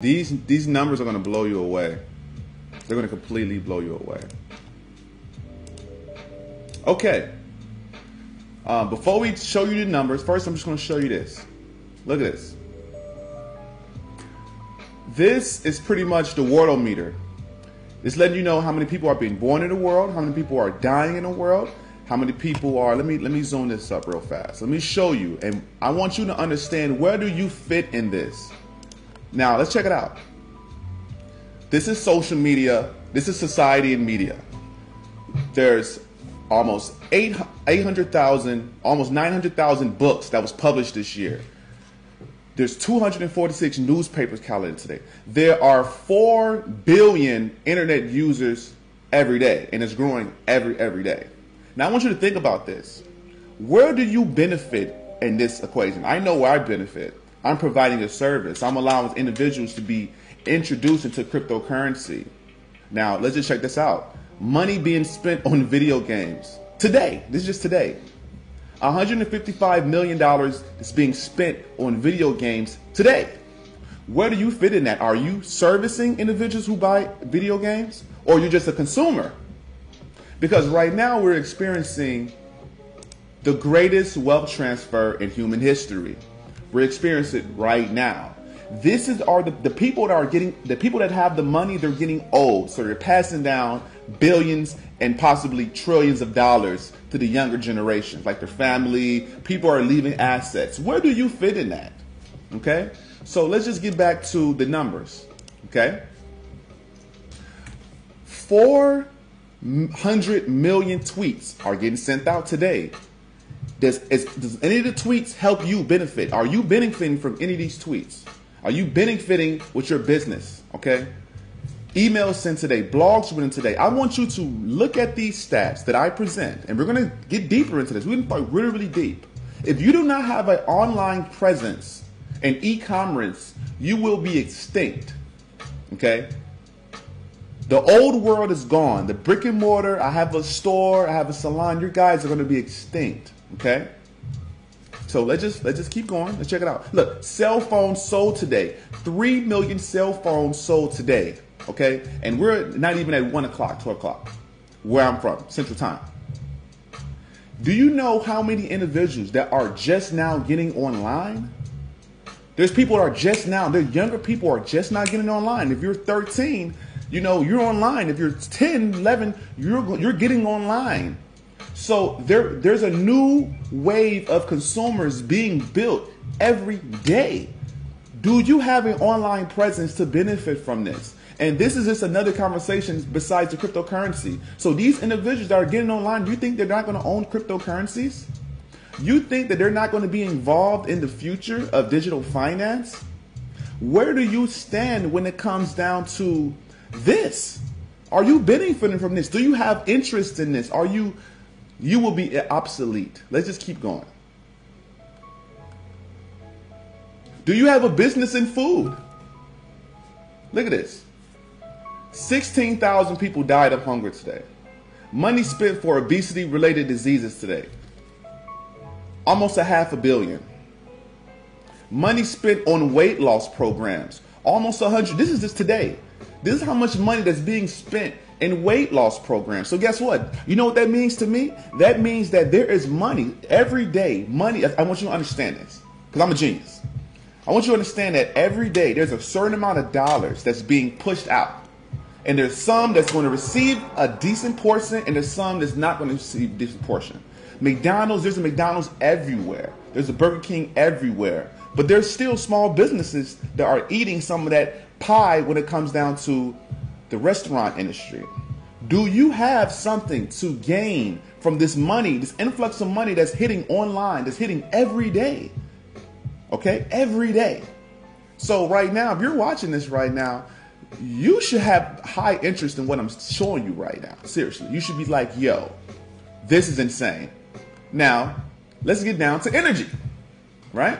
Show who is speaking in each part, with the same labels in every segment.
Speaker 1: These numbers are going to blow you away. They're going to completely blow you away. Okay. Before we show you the numbers, first I'm just going to show you this. Look at this. This is pretty much the worldometer. It's letting you know how many people are being born in the world, how many people are dying in the world, how many people are. Let me zoom this up real fast. Let me show you, and I want you to understand, where do you fit in this? Now let's check it out. This is social media. This is society and media. There's almost 800,000, almost 900,000 books that was published this year. There's 246 newspapers calculated today. There are 4 billion internet users every day, and it's growing every day. Now I want you to think about this. Where do you benefit in this equation? I know where I benefit. I'm providing a service. I'm allowing individuals to be introduced into cryptocurrency. Now let's just check this out. Money being spent on video games today. This is just today. $155 million is being spent on video games today. Where do you fit in that? Are you servicing individuals who buy video games, or are you just a consumer? Because right now we're experiencing the greatest wealth transfer in human history. We're experiencing it right now. This is the people that are getting, the people that have the money, they're getting old. So they're passing down billions and possibly trillions of dollars to the younger generations, like their family. People are leaving assets. Where do you fit in that? Okay. So let's just get back to the numbers. Okay. 400 million tweets are getting sent out today. Does any of the tweets help you benefit? Are you benefiting from any of these tweets? Are you benefiting with your business? Okay. Emails sent today, blogs written today. I want you to look at these stats that I present, and we're going to get deeper into this. We're going to start really deep. If you do not have an online presence in e-commerce, you will be extinct. Okay. The old world is gone. The brick and mortar, I have a store, I have a salon, your guys are going to be extinct. Okay. So let's just keep going. Let's check it out. Look, cell phones sold today. 3 million cell phones sold today. Okay. And we're not even at 1 o'clock, 12 o'clock, where I'm from, Central Time. Do you know how many individuals that are just now getting online? There's people that are just now, the younger people are just now getting online. If you're 13, you know, you're online. If you're 10, 11, you're getting online. So there's a new wave of consumers being built every day. Do you have an online presence to benefit from this? And this is just another conversation besides the cryptocurrency. So these individuals that are getting online, do you think they're not going to own cryptocurrencies? You think that they're not going to be involved in the future of digital finance? Where do you stand when it comes down to this? Are you benefiting from this? Do you have interest in this? You will be obsolete. Let's just keep going. Do you have a business in food? Look at this. 16,000 people died of hunger today. Money spent for obesity-related diseases today. Almost $500 million. Money spent on weight loss programs. Almost 100. This is just today. This is how much money that's being spent in weight loss programs. So guess what? You know what that means to me? That means that there is money every day. Money. I want you to understand this, because I'm a genius. I want you to understand that every day there's a certain amount of dollars that's being pushed out. And there's some that's going to receive a decent portion, and there's some that's not going to receive a decent portion. McDonald's, there's a McDonald's everywhere. There's a Burger King everywhere. But there's still small businesses that are eating some of that pie when it comes down to the restaurant industry. Do you have something to gain from this money, this influx of money that's hitting online, that's hitting every day? Okay, every day. So right now, if you're watching this right now, you should have high interest in what I'm showing you right now. Seriously, you should be like, yo, this is insane. Now, let's get down to energy, right?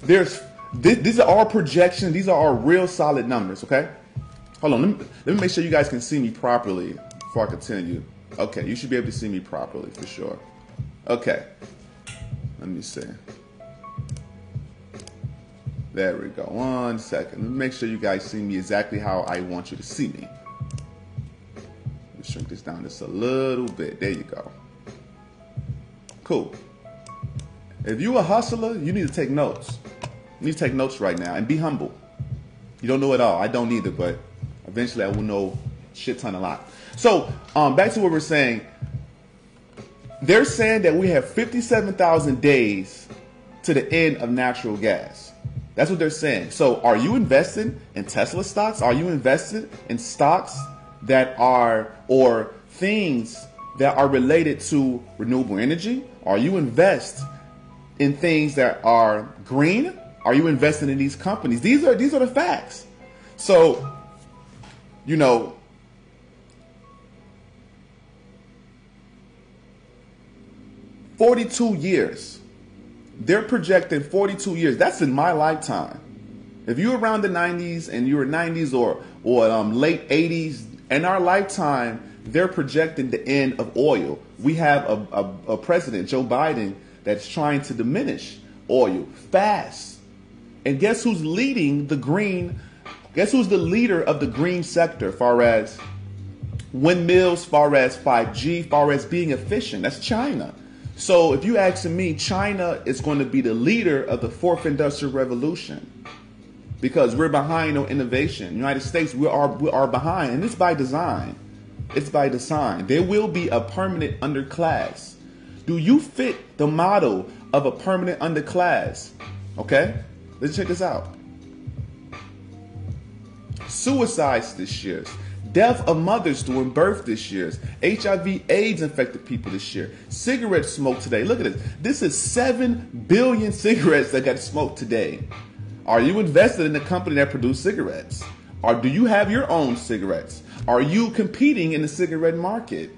Speaker 1: These are our projections. These are our real solid numbers, okay? Hold on, let me make sure you guys can see me properly before I continue. Okay, you should be able to see me properly for sure. Okay, let me see. There we go. 1 second. Let me make sure you guys see me exactly how I want you to see me. Let me shrink this down just a little bit. There you go. Cool. If you're a hustler, you need to take notes. You need to take notes right now and be humble. You don't know it all. I don't either, but eventually I will know shit ton a lot. So back to what we're saying. They're saying that we have 57,000 days to the end of natural gas. That's what they're saying. So are you invested in Tesla stocks? Are you invested in stocks that are, or things that are related to renewable energy? Are you invest in things that are green? Are you investing in these companies? These are the facts. So, you know, $42 years. They're projecting 42 years. That's in my lifetime. If you're around the 90s and you're 90s or late 80s, in our lifetime, they're projecting the end of oil. We have a president, Joe Biden, that's trying to diminish oil fast. And guess who's leading the green? Guess who's the leader of the green sector, far as windmills, far as 5G, far as being efficient? That's China. So if you asking me, China is going to be the leader of the fourth industrial revolution because we're behind on innovation. United States, we are behind, and it's by design. It's by design. There will be a permanent underclass. Do you fit the model of a permanent underclass? Okay, let's check this out. Suicides this year. Death of mothers during birth this year. HIV/AIDS infected people this year. Cigarette smoke today. Look at this. This is 7 billion cigarettes that got smoked today. Are you invested in a company that produces cigarettes? Or do you have your own cigarettes? Are you competing in the cigarette market?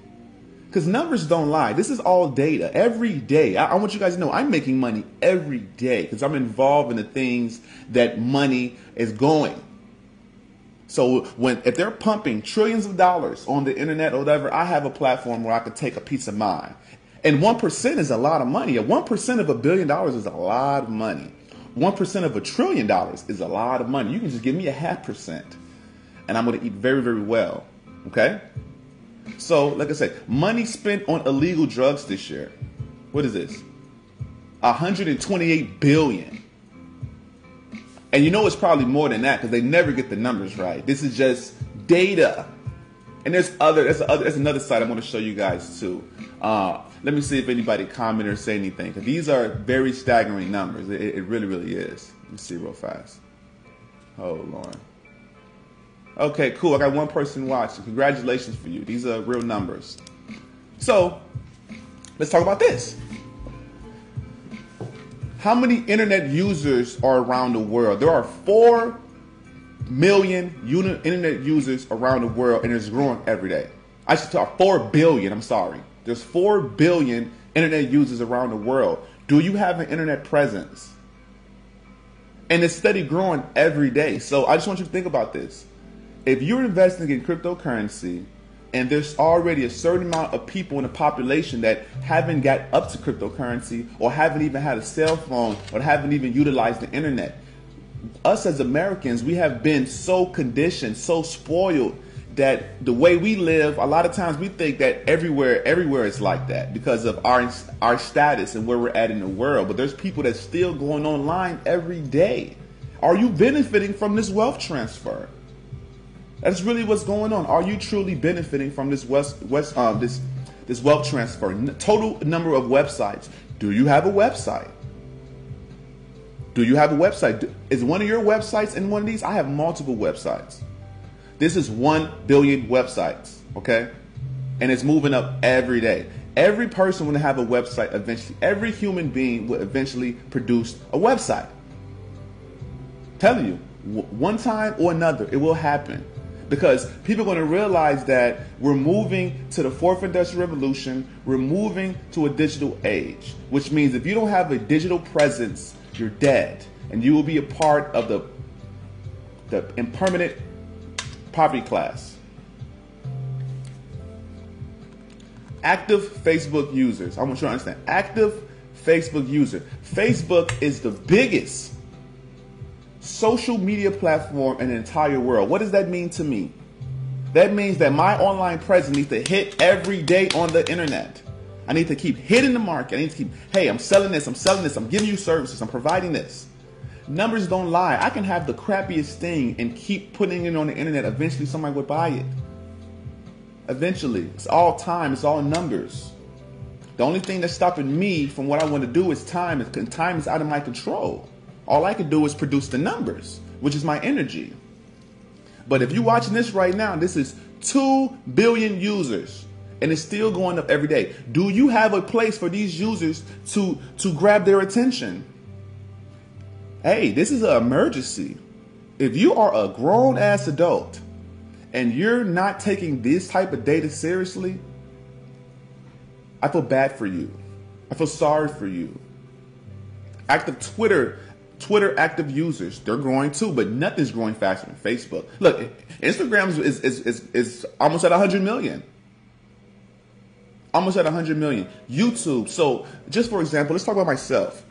Speaker 1: Because numbers don't lie. This is all data. Every day. I want you guys to know I'm making money every day because I'm involved in the things that money is going. So if they're pumping trillions of dollars on the internet or whatever, I have a platform where I could take a piece of mine. And 1% is a lot of money. 1% of $1 billion is a lot of money. 1% of $1 trillion is a lot of money. You can just give me 0.5%, and I'm going to eat very, very well. Okay? So, like I said, money spent on illegal drugs this year. What is this? 128 billion. And you know it's probably more than that because they never get the numbers right. This is just data. And there's another site I'm going to show you guys too. Let me see if anybody comment or say anything. Because these are very staggering numbers. It really, really is. Let me see real fast. Hold on. Okay, cool. I got one person watching. Congratulations for you. These are real numbers. So, let's talk about this. How many internet users are around the world? There are 4 million internet users around the world, and it's growing every day. I should talk 4 billion. I'm sorry. There's 4 billion internet users around the world. Do you have an internet presence? And it's steady growing every day. So I just want you to think about this. If you're investing in cryptocurrency, and there's already a certain amount of people in the population that haven't got up to cryptocurrency or haven't even had a cell phone or haven't even utilized the internet. Us as Americans, we have been so conditioned, so spoiled that the way we live, a lot of times we think that everywhere is like that because of our status and where we're at in the world. But there's people that's still going online every day. Are you benefiting from this wealth transfer? That's really what's going on. Are you truly benefiting from this this wealth transfer? Total number of websites. Do you have a website? Do you have a website? Is one of your websites in one of these? I have multiple websites. This is 1 billion websites, okay? And it's moving up every day. Every person will have a website eventually. Every human being will eventually produce a website. I'm telling you, one time or another, it will happen. Because people are going to realize that we're moving to the fourth industrial revolution. We're moving to a digital age, which means if you don't have a digital presence, you're dead. And you will be a part of the impermanent poverty class. Active Facebook users. I want you to understand. Active Facebook user. Facebook is the biggest social media platform in the entire world. What does that mean to me? That means that my online presence needs to hit every day on the internet. I need to keep hitting the market. I need to keep, hey, I'm selling this, I'm giving you services, I'm providing this. Numbers don't lie. I can have the crappiest thing and keep putting it on the internet. Eventually somebody would buy it. Eventually. It's all time, it's all numbers. The only thing that's stopping me from what I want to do is time, and time is out of my control. All I can do is produce the numbers, which is my energy. But if you're watching this right now, this is 2 billion users, and it's still going up every day. Do you have a place for these users to grab their attention? Hey, this is an emergency. If you are a grown-ass adult and you're not taking this type of data seriously, I feel bad for you. I feel sorry for you. Active Twitter active users, they're growing too, but nothing's growing faster than Facebook. Look, Instagram is almost at 100 million. Almost at 100 million. YouTube. So just for example, let's talk about myself.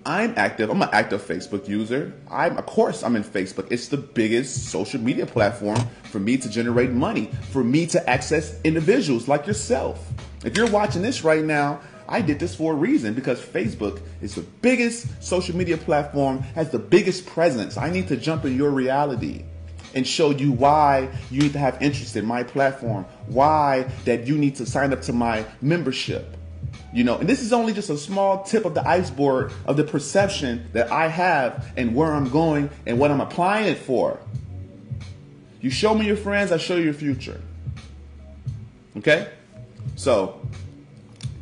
Speaker 1: I'm active. I'm an active Facebook user. Of course I'm in Facebook. It's the biggest social media platform for me to generate money, for me to access individuals like yourself. If you're watching this right now, I did this for a reason, because Facebook is the biggest social media platform, has the biggest presence. I need to jump in your reality and show you why you need to have interest in my platform, why that you need to sign up to my membership. You know, and this is only just a small tip of the iceberg of the perception that I have and where I'm going and what I'm applying it for. You show me your friends, I show you your future. Okay? So,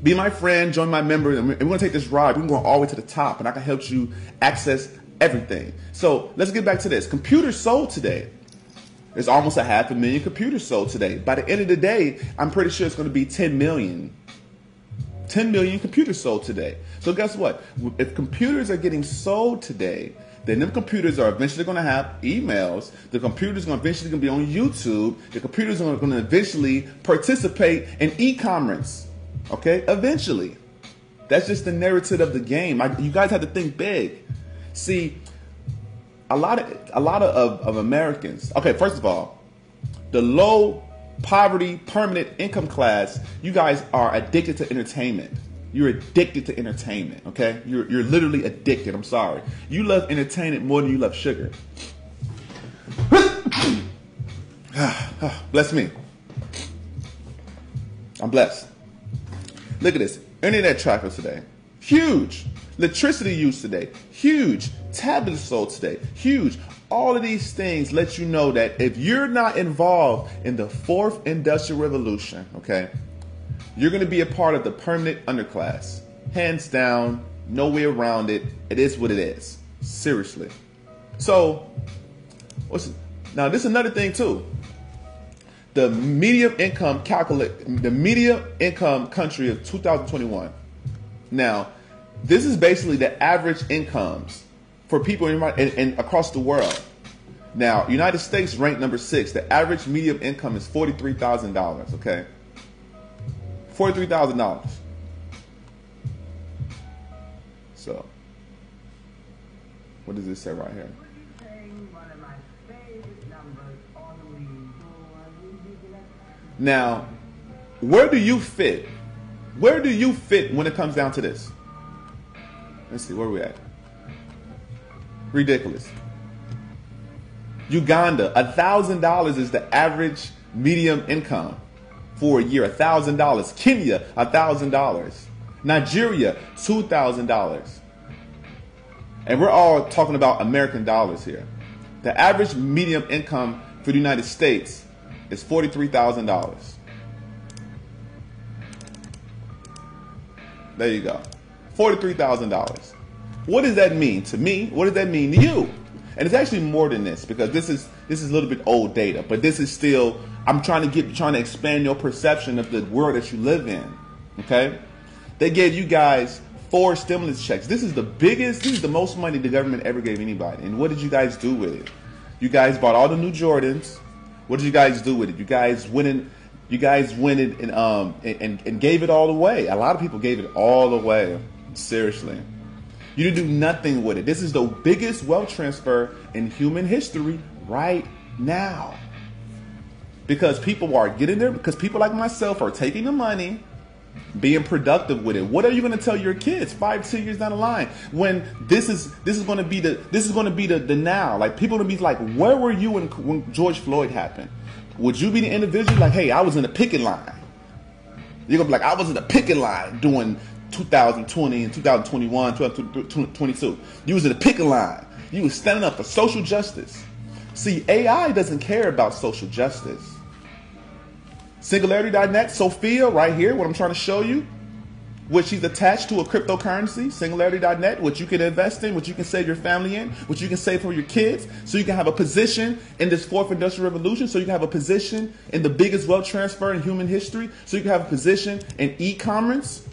Speaker 1: be my friend, join my member, and we're going to take this ride. We're going all the way to the top, and I can help you access everything. So, let's get back to this. Computers sold today. There's almost 500,000 computers sold today. By the end of the day, I'm pretty sure it's going to be 10 million. 10 million computers sold today. So guess what? If computers are getting sold today, then them computers are eventually going to have emails. The computers are eventually going to be on YouTube. The computers are going to eventually participate in e-commerce. Okay? Eventually. That's just the narrative of the game. You guys have to think big. See, a lot of Americans. Okay, first of all, the low poverty, permanent income class, you guys are addicted to entertainment. You're addicted to entertainment, okay? You're literally addicted. I'm sorry. You love entertainment more than you love sugar. Bless me. I'm blessed. Look at this. Internet traffic today. Huge. Electricity use today. Huge. Tablets sold today. Huge. All of these things let you know that if you're not involved in the 4th industrial revolution, okay, you're going to be a part of the permanent underclass. Hands down, no way around it. It is what it is. Seriously. So, now this is another thing too. The median income country of 2021. Now, this is basically the average incomes for people in across the world. Now, United States ranked number 6. The average median income is $43,000. Okay, $43,000. So, what does this say right here? Now, where do you fit? Where do you fit when it comes down to this? Let's see, where are we at? Ridiculous. Uganda, $1,000 is the average median income for a year. $1,000. Kenya, $1,000. Nigeria, $2,000. And we're all talking about American dollars here. The average median income for the United States is $43,000. There you go. $43,000. What does that mean to me? What does that mean to you? And it's actually more than this, because this is a little bit old data, but this is still, I'm trying to expand your perception of the world that you live in. Okay? They gave you guys 4 stimulus checks. This is the most money the government ever gave anybody. And what did you guys do with it? You guys bought all the new Jordans. What did you guys do with it? You guys went in and gave it all away. A lot of people gave it all away. Seriously. You didn't do nothing with it. This is the biggest wealth transfer in human history right now. Because people are getting there, because people like myself are taking the money, being productive with it. What are you going to tell your kids 5-10 years down the line when this is going to be the now? Like, people are going to be like, where were you when George Floyd happened? Would you be the individual like, hey, I was in the picket line? You're going to be like, I was in the picket line doing 2020 and 2021, 2022. You was in the picket line. You was standing up for social justice. See, AI doesn't care about social justice. Singularity.net, Sophia, right here, what I'm trying to show you, which she's attached to a cryptocurrency, Singularity.net, which you can invest in, which you can save your family in, which you can save for your kids, so you can have a position in this fourth industrial revolution, so you can have a position in the biggest wealth transfer in human history, so you can have a position in e-commerce.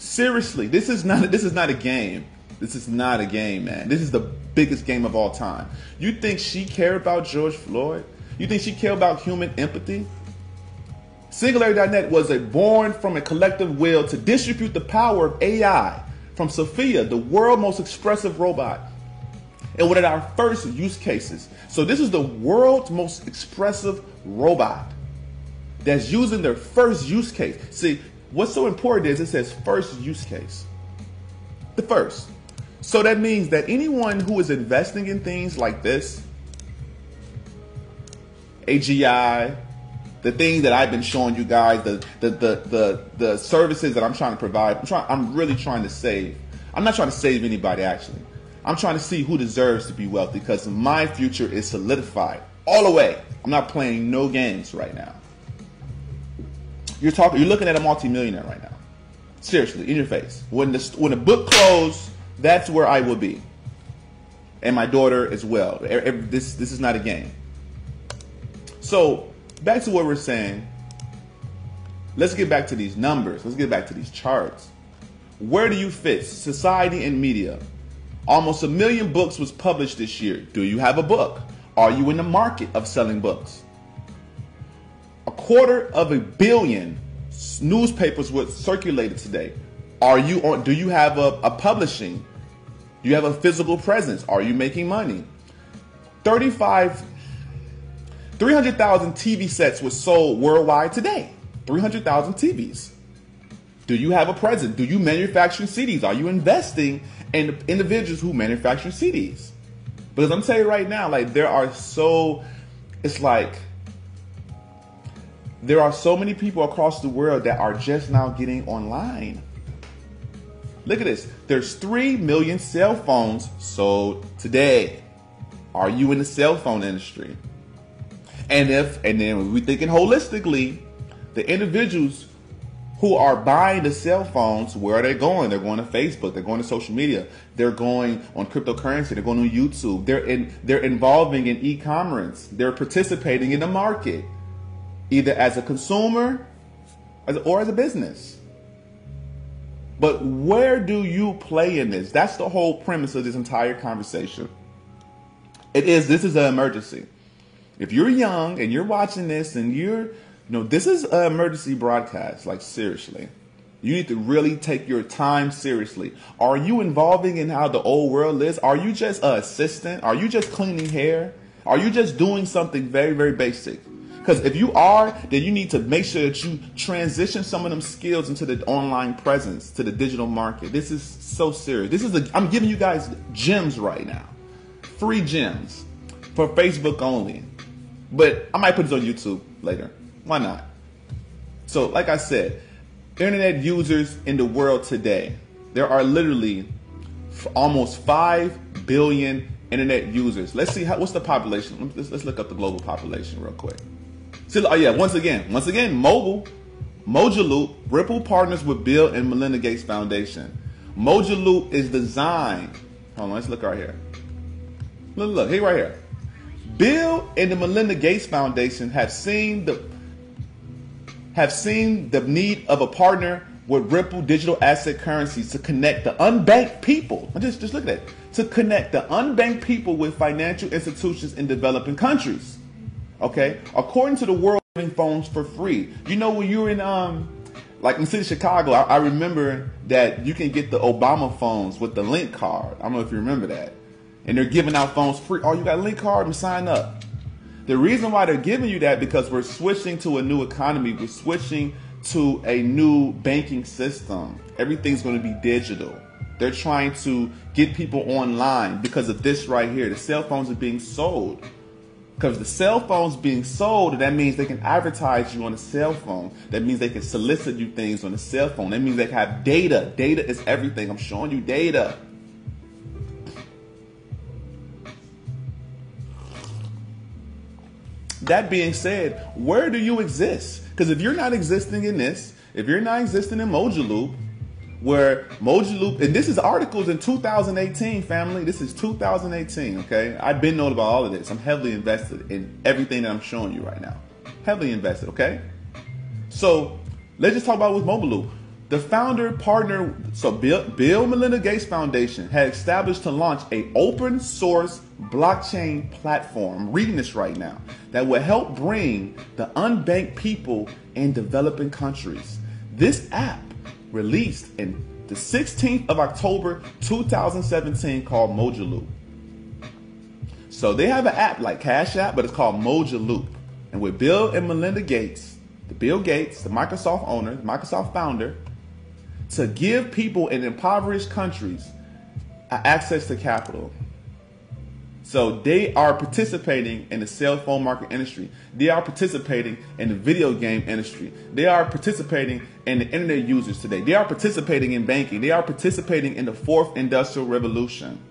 Speaker 1: Seriously, this is not a game. This is not a game, man. This is the biggest game of all time. You think she cared about George Floyd? You think she cared about human empathy? Singularity.net was born from a collective will to distribute the power of AI from Sophia, the world's most expressive robot, and one of our first use cases. So this is the world's most expressive robot that's using their first use case. See, what's so important is it says first use case. The first. So that means that anyone who is investing in things like this, AGI, the things that I've been showing you guys, the services that I'm trying to provide, I'm really trying to save. I'm not trying to save anybody, actually. I'm trying to see who deserves to be wealthy, because my future is solidified all the way. I'm not playing no games right now. You're looking at a multimillionaire right now. Seriously, in your face. When the book closed, that's where I will be. And my daughter as well. This is not a game. So, back to what we're saying. Let's get back to these numbers. Let's get back to these charts. Where do you fit? Society and media. Almost 1 million books was published this year. Do you have a book? Are you in the market of selling books? 250 million newspapers were circulated today. Do you have a publishing? Do you have a physical presence? Are you making money? 300,000 TV sets were sold worldwide today. 300,000 TVs. Do you have a presence? Do you manufacture CDs? Are you investing in individuals who manufacture CDs? Because I'm telling you right now, like, there are so many people across the world that are just now getting online. Look at this. There's 3 million cell phones sold today. Are you in the cell phone industry? And then we're thinking holistically, the individuals who are buying the cell phones, where are they going? They're going to Facebook. They're going to social media. They're going on cryptocurrency. They're going on YouTube. They're involving in e-commerce. They're participating in the market, either as a consumer or as a business. But where do you play in this? That's the whole premise of this entire conversation. This is an emergency. If you're young and you're watching this and this is an emergency broadcast, like, seriously. You need to really take your time seriously. Are you involving in how the old world is? Are you just an assistant? Are you just cleaning hair? Are you just doing something very, very basic? Because if you are, then you need to make sure that you transition some of them skills into the online presence, to the digital market. This is so serious. I'm giving you guys gems right now. Free gems for Facebook only. But I might put this on YouTube later. Why not? So, like I said, internet users in the world today, there are literally almost 5 billion internet users. Let's see what's the population. Let's look up the global population real quick. See, once again, Mojaloop, Ripple partners with Bill and Melinda Gates Foundation. Mojaloop is designed. Hold on, let's look right here. Look, here, right here. Bill and the Melinda Gates Foundation have seen the need of a partner with Ripple digital asset currencies to connect the unbanked people. Just look at that. To connect the unbanked people with financial institutions in developing countries. Okay? According to the world, giving phones for free. You know, when you're in Like in the city of Chicago, I remember that you can get the Obama phones with the link card. I don't know if you remember that. And they're giving out phones free. Oh, you got a link card and sign up. The reason why they're giving you that because we're switching to a new economy. We're switching to a new banking system. Everything's going to be digital. They're trying to get people online because of this right here. The cell phones are being sold. Because the cell phone's being sold, that means they can advertise you on a cell phone. That means they can solicit you things on a cell phone. That means they can have data. Data is everything. I'm showing you data. That being said, where do you exist? Because if you're not existing in this, if you're not existing in Mojo Loop, where Mojo Loop, and this is articles in 2018, family. This is 2018, okay? I've been known about all of this. I'm heavily invested in everything that I'm showing you right now. Heavily invested, okay? So let's just talk about with Mojo Loop. The founder partner, so Bill Melinda Gates Foundation had established to launch a open source blockchain platform. I'm reading this right now, that will help bring the unbanked people in developing countries. This app released in the 16th of October 2017 called Mojo Loop. So they have an app like Cash App, but it's called Mojo Loop. And with Bill and Melinda Gates, the Bill Gates, the Microsoft owner, Microsoft founder, to give people in impoverished countries access to capital. So they are participating in the cell phone market industry. They are participating in the video game industry. They are participating in the internet users today. They are participating in banking. They are participating in the fourth industrial revolution.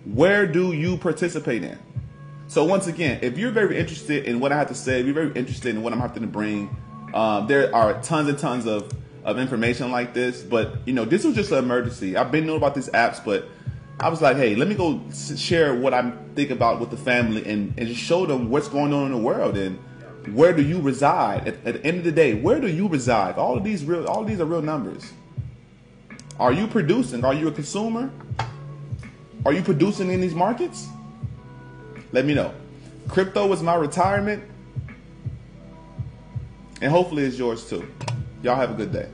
Speaker 1: Where do you participate in? So once again, if you're very interested in what I have to say, if you're very interested in what I'm having to bring, there are tons and tons of information like this. But, you know, this was just an emergency. I've been knowing about these apps, but I was like, hey, let me go share what I think about with the family and just show them what's going on in the world and where do you reside. At the end of the day, where do you reside? All of these are real numbers. Are you producing? Are you a consumer? Are you producing in these markets? Let me know. Crypto is my retirement, and hopefully it's yours too. Y'all have a good day.